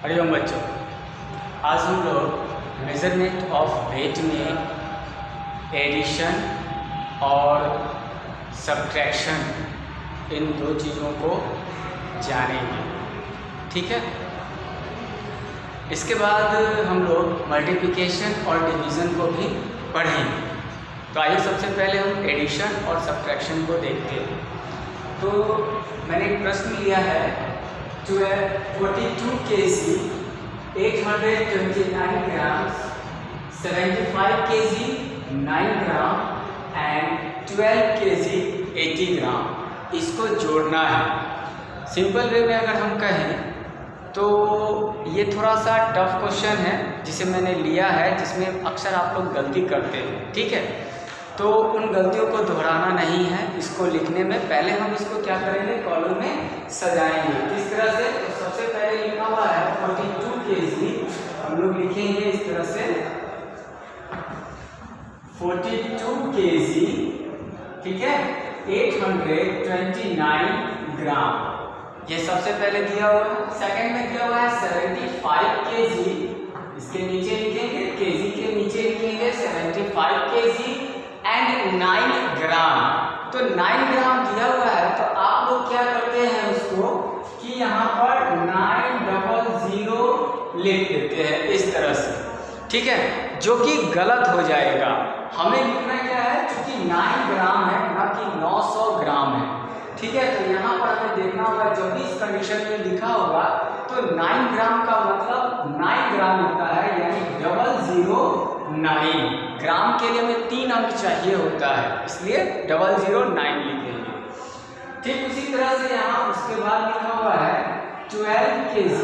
हरिओम बच्चों, आज हम लोग मेज़रमेंट ऑफ वेट में एडिशन और सब्ट्रैक्शन इन दो चीज़ों को जानेंगे। ठीक है, इसके बाद हम लोग मल्टीप्लिकेशन और डिवीज़न को भी पढ़ेंगे। तो आइए सबसे पहले हम एडिशन और सब्ट्रैक्शन को देखते हैं। तो मैंने एक प्रश्न लिया है, जो है 42 kg 829 grams, 75 kg 9 gram and 12 kg 80 ग्राम, इसको जोड़ना है। सिंपल वे में अगर हम कहें तो ये थोड़ा सा टफ क्वेश्चन है जिसे मैंने लिया है, जिसमें अक्सर आप लोग गलती करते हैं। ठीक है, तो उन गलतियों को दोहराना नहीं है। इसको लिखने में पहले हम इसको क्या करेंगे, कॉलम में सजाएंगे। किस तरह से? तो सबसे पहले लिखा हुआ है 42 kg, हम लोग लिखेंगे इस तरह से 42 kg, ठीक है, 829 ग्राम, ये सबसे पहले दिया हुआ है। सेकंड में दिया हुआ है 75 kg, इसके नीचे लिखेंगे, केजी के नीचे लिखेंगे 75 kg एंड 9 ग्राम। तो 9 ग्राम दिया हुआ है, तो आप लोग क्या करते हैं उसको कि यहाँ पर 900 लिख देते हैं इस तरह से। ठीक है, जो कि गलत हो जाएगा। हमें लिखना क्या है, चूंकि 9 ग्राम है ना कि 900 ग्राम है। ठीक है, तो यहाँ पर हमें देखना होगा, जब भी इस कंडीशन में लिखा होगा तो 9 ग्राम का मतलब 9 ग्राम होता है, यानी 009 ग्राम के लिए हमें 3 अंक चाहिए होता है, इसलिए 009 लिखेंगे। ठीक उसी तरह से यहाँ उसके बाद लिखा हुआ है 12 kg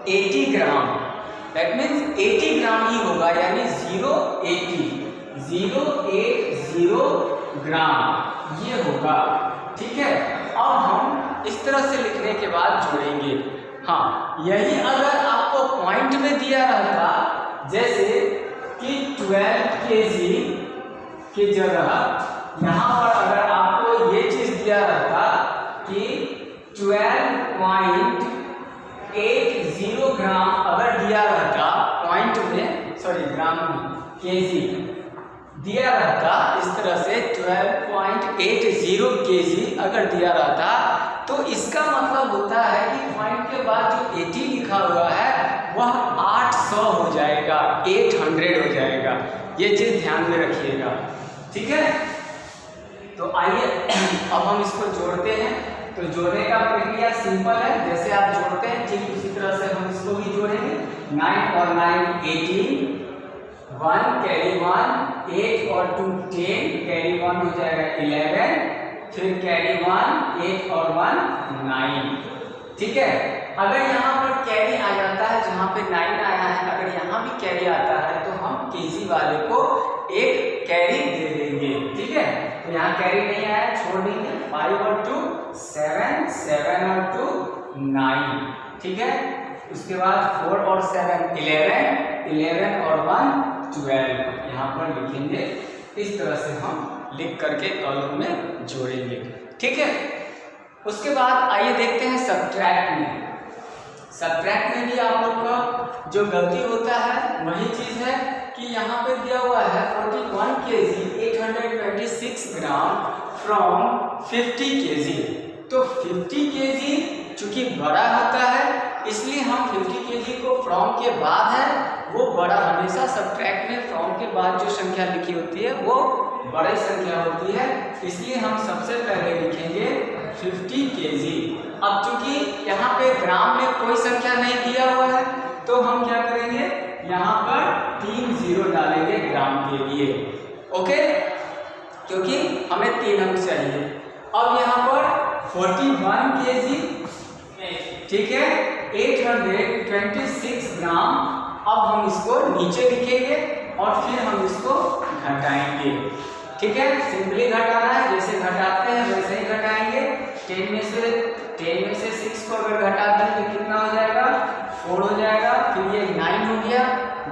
80 ग्राम, दैट मीन्स 80 ग्राम ही होगा, यानी 080 ग्राम ये होगा। ठीक है, अब हम इस तरह से लिखने के बाद जोड़ेंगे। हाँ, यही अगर आपको पॉइंट में दिया रहता, जैसे कि 12 kg की जगह यहाँ पर अगर आपको ये चीज दिया रहता कि 12.80 ग्राम अगर दिया रहता पॉइंट में, सॉरी ग्राम में, केजी दिया रहता इस तरह से 12.80 kg अगर दिया रहता, तो इसका मतलब होता है कि पॉइंट के बाद जो 80 लिखा हुआ है वह 800 हो जाएगा, 800 हो जाएगा। ये चीज ध्यान में रखिएगा। ठीक है, तो आइए अब हम इसको जोड़ते हैं। तो जोड़ने का प्रक्रिया सिंपल है, जैसे आप जोड़ते हैं ठीक उसी तरह से हम इसको भी जोड़ेंगे। 9 और 9 18, 1 कैरी 1, 8 और 2 10, कैरी 1 हो जाएगा 11, फिर कैरी 1, 8 और 1 9। ठीक है, अगर यहाँ पर कैरी आ जाता है, जहाँ पे 9 आया है, अगर यहाँ भी कैरी आता है तो हम केजी वाले को एक कैरी दे देंगे। ठीक है, तो यहाँ कैरी नहीं आया, छोड़ देंगे। 5 और 2 7, 7 और 2 9। ठीक है, उसके बाद 4 और 7 11, 11 और 1 12, यहाँ पर लिखेंगे। इस तरह से हम लिख करके कॉलम में जोड़ेंगे। ठीक है, उसके बाद आइए देखते हैं सब्ट्रैक्ट में। सब्ट्रैक्ट में भी आप लोग का जो गलती होता है वही चीज है कि यहाँ पे दिया हुआ है 41 kg 826 ग्राम फ्रॉम 50 kg। तो 50 kg चूंकि बड़ा होता है, इसलिए हम 50 kg को फ्रॉम के बाद है वो बड़ा, हमेशा सब्ट्रैक्ट में फ्रॉम के बाद जो संख्या लिखी होती है वो बड़ी संख्या होती है, इसलिए हम सबसे पहले लिखेंगे 50 kg। अब चूंकि यहाँ पे ग्राम में कोई संख्या नहीं दिया हुआ है, तो हम क्या करेंगे, यहाँ पर 3 0 डालेंगे ग्राम के लिए। ओके, क्योंकि हमें 3 अंक चाहिए। अब यहाँ पर 41 kg, ठीक है, 826 ग्राम। अब हम इसको नीचे लिखेंगे और फिर हम इसको घटाएंगे। ठीक है, सिंपली घटाना है, जैसे घटाते हैं वैसे ही घटाएंगे। 10 में से 6 को अगर घटा दें तो कितना हो जाएगा, 4 हो जाएगा। फिर ये 9 हो गया,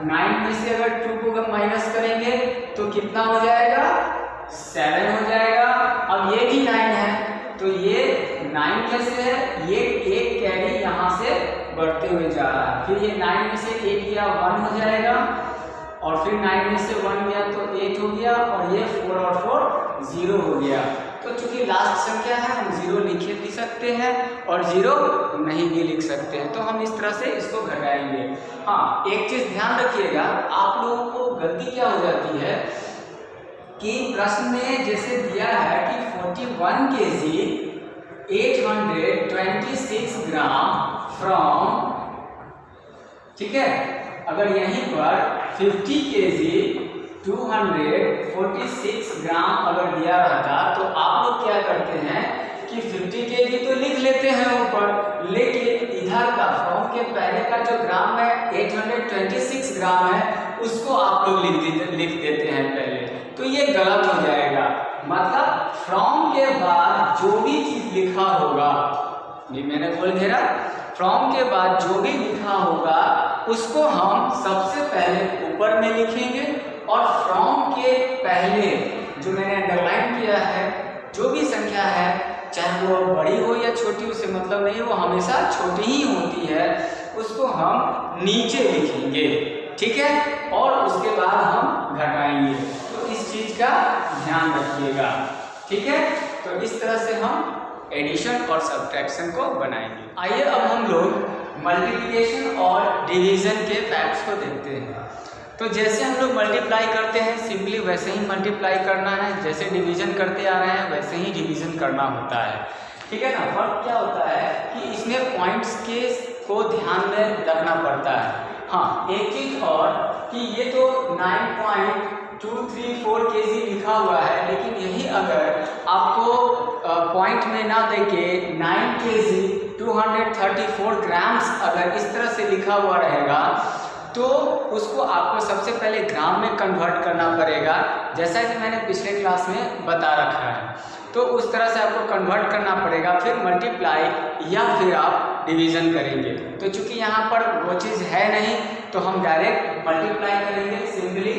9 में से अगर 2 को माइनस करेंगे तो कितना हो जाएगा, 7 हो जाएगा। अब ये भी 9 है, तो ये 9 कैसे है, ये एक कैरी यहाँ से बढ़ते हुए जा रहा है। फिर ये 9 में से 8 गया 1 हो जाएगा, और फिर 9 में से 1 गया तो 8 हो गया, और ये 4 और 4 0 हो गया। तो चूंकि लास्ट संख्या है हम 0 लिख सकते हैं और 0 नहीं भी लिख सकते हैं, तो हम इस तरह से इसको घटाएंगे। हाँ, एक चीज ध्यान रखिएगा, आप लोगों को गलती क्या हो जाती है कि प्रश्न में जैसे दिया है कि 41 kg 826 ग्राम फ्रॉम, ठीक है, अगर यहीं पर 50 kg 246 ग्राम अगर दिया रहता तो आप लोग क्या करते हैं कि 50 kg तो लिख लेते हैं ऊपर, लेकिन इधर का फ्रॉम के पहले का जो ग्राम है 826 ग्राम है उसको आप लोग लिख देते हैं पहले, तो ये गलत हो जाएगा। मतलब फ्रॉम के बाद जो भी चीज लिखा होगा, ये मैंने बोल घेरा, फ्रॉम के बाद जो भी लिखा होगा उसको हम सबसे पहले ऊपर में लिखेंगे, और फ्रॉम के पहले जो मैंने अंडरलाइन किया है जो भी संख्या है, चाहे वो बड़ी हो या छोटी, उससे मतलब नहीं, वो हमेशा छोटी ही होती है, उसको हम नीचे लिखेंगे, ठीक है, और उसके बाद हम घटाएंगे। तो इस चीज का ध्यान रखिएगा, ठीक है। तो इस तरह से हम एडिशन और सब्ट्रैक्शन को बनाएंगे। आइए अब हम लोग मल्टीप्लिकेशन और डिवीजन के फैक्ट्स को देखते हैं। तो जैसे हम लोग मल्टीप्लाई करते हैं सिंपली वैसे ही मल्टीप्लाई करना है, जैसे डिवीजन करते आ रहे हैं वैसे ही डिवीजन करना होता है, ठीक है ना। फर्क क्या होता है कि इसमें पॉइंट्स के को ध्यान में रखना पड़ता है। हाँ, एक चीज और कि ये तो 9.234 kg लिखा हुआ है, लेकिन यही अगर आपको पॉइंट में ना देके 9 kg 234 ग्राम्स अगर इस तरह से लिखा हुआ रहेगा तो उसको आपको सबसे पहले ग्राम में कन्वर्ट करना पड़ेगा, जैसा कि मैंने पिछले क्लास में बता रखा है। तो उस तरह से आपको कन्वर्ट करना पड़ेगा, फिर मल्टीप्लाई या फिर आप डिवीजन करेंगे। तो चूंकि यहाँ पर वो चीज़ है नहीं तो हम डायरेक्ट मल्टीप्लाई करेंगे। सिंपली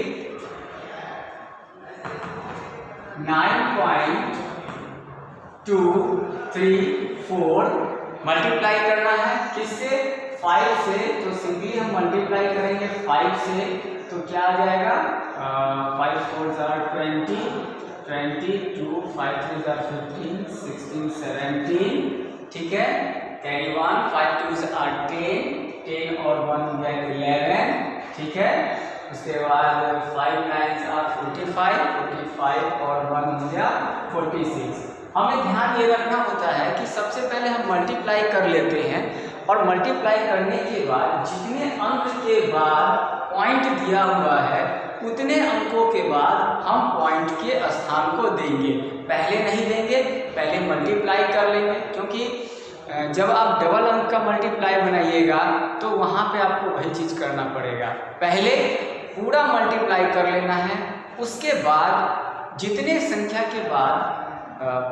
9.234 मल्टीप्लाई करना है किससे, 5 से। तो सिंपली हम मल्टीप्लाई करेंगे 5 से, तो क्या आ जाएगा 5 4 20, 22 5 3 15 16 17, ठीक है, कैरी 1 5 2 10 और 1 हो गया 11, ठीक है। उसके बाद 5 9 45 और 1 हो गया 46। हमें ध्यान ये रखना होता है कि सबसे पहले हम मल्टीप्लाई कर लेते हैं, और मल्टीप्लाई करने के बाद जितने अंक के बाद पॉइंट दिया हुआ है उतने अंकों के बाद हम पॉइंट के स्थान को देंगे, पहले नहीं देंगे, पहले मल्टीप्लाई कर लेंगे। क्योंकि जब आप डबल अंक का मल्टीप्लाई बनाइएगा तो वहाँ पे आपको वही चीज़ करना पड़ेगा, पहले पूरा मल्टीप्लाई कर लेना है, उसके बाद जितने संख्या के बाद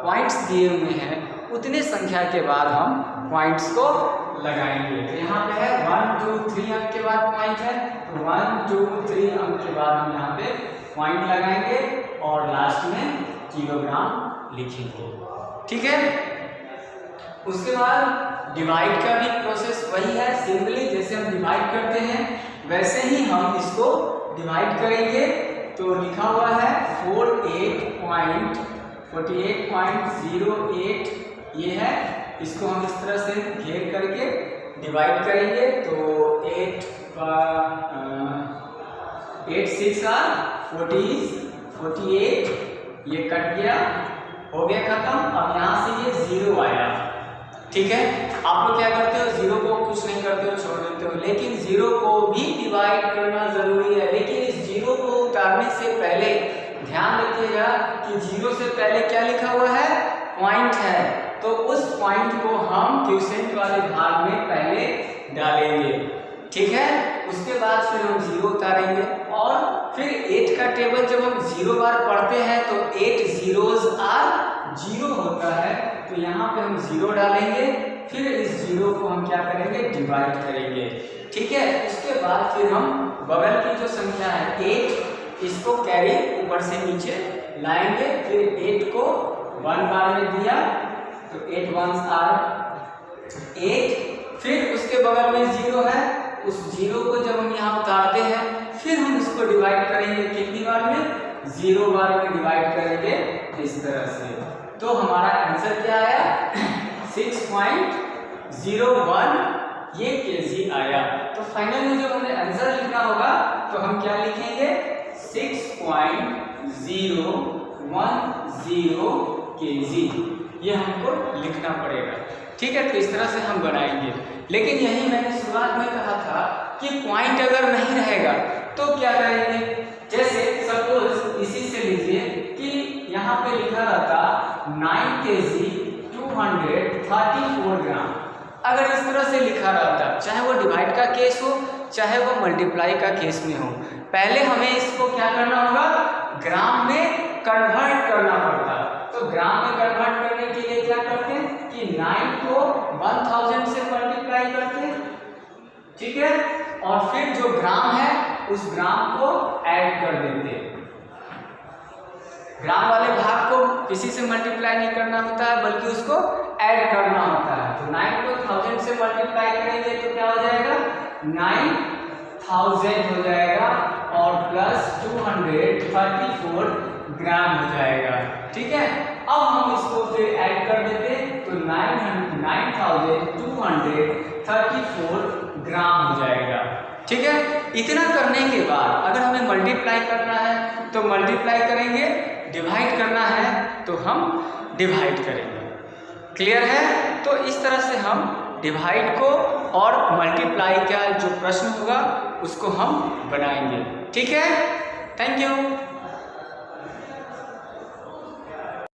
पॉइंट्स दिए हुए हैं उतने संख्या के बाद हम पॉइंट्स को लगाएंगे। तो यहाँ पे है 1 2 3 अंक के बाद पॉइंट है, तो 1 2 3 अंक के बाद हम यहाँ पे पॉइंट लगाएंगे और लास्ट में किलोग्राम लिखेंगे, ठीक है। उसके बाद डिवाइड का भी प्रोसेस वही है, सिंपली जैसे हम डिवाइड करते हैं वैसे ही हम इसको डिवाइड करेंगे। तो लिखा हुआ है 48.08 ये है, इसको हम इस तरह से घेर करके डिवाइड करेंगे। तो 8 6 48, ये कट गया, हो गया खत्म। अब यहाँ से ये 0 आया, ठीक है। आप लोग क्या करते हो, 0 को कुछ नहीं करते हो, छोड़ देते हो, लेकिन 0 को भी डिवाइड करना जरूरी है। लेकिन इस 0 को उतारने से पहले ध्यान रखिएगा कि 0 से पहले क्या लिखा हुआ है, पॉइंट है, तो उस पॉइंट को हम क्वोशिएंट वाले भाग में पहले डालेंगे, ठीक है। उसके बाद फिर हम 0 उतारेंगे, और फिर 8 का टेबल जब हम 0 बार पढ़ते हैं तो 8 zeros are 0 होता है, तो यहाँ पे हम 0 डालेंगे, फिर इस 0 को हम क्या करेंगे, डिवाइड करेंगे, ठीक है। उसके बाद फिर हम बगल की जो संख्या है 8, इसको कैरी ऊपर से नीचे लाएंगे, फिर 8 को 1 बार में दिया तो 8 1s are 8, फिर उसके बगल में 0 है, उस 0 को जब हम यहाँ उतारते हैं फिर हम इसको डिवाइड करेंगे कितनी बार में, 0 बार में डिवाइड करेंगे इस तरह से। तो हमारा आंसर क्या आया 6.01 ये केजी आया। तो फाइनल में जब हमें आंसर लिखना होगा तो हम क्या लिखेंगे 6.010 केजी, ये हमको लिखना पड़ेगा। ठीक है, तो इस तरह से हम बनाएंगे। लेकिन यही मैंने शुरुआत में कहा था कि पॉइंट अगर नहीं रहेगा तो क्या करेंगे, जैसे सपोज इसी से लीजिए कि यहाँ पे लिखा रहता 9 kg 234 ग्राम। अगर इस तरह से लिखा रहता, चाहे वो डिवाइड का केस हो चाहे वो मल्टीप्लाई का केस में हो, पहले हमें इसको क्या करना होगा, ग्राम में कन्वर्ट करना पड़ता। तो ग्राम में कन्वर्ट करने के लिए क्या करते हैं कि 9 को 1000 से मल्टीप्लाई करते हैं, ठीक है, और फिर जो ग्राम है उस ग्राम को ऐड कर देते हैं। ग्राम वाले भाग को किसी से मल्टीप्लाई नहीं करना होता है बल्कि उसको ऐड करना होता है। तो 9 को 1000 से मल्टीप्लाई करेंगे तो क्या हो जाएगा 9000 हो जाएगा और प्लस 234 ग्राम हो जाएगा। ठीक है, अब हम इसको फिर ऐड कर देते तो 9234 ग्राम हो जाएगा। ठीक है, इतना करने के बाद अगर हमें मल्टीप्लाई करना है तो मल्टीप्लाई करेंगे, डिवाइड करना है तो हम डिवाइड करेंगे। क्लियर है? तो इस तरह से हम डिवाइड को और मल्टीप्लाई का जो प्रश्न होगा उसको हम बनाएंगे। ठीक है, थैंक यू।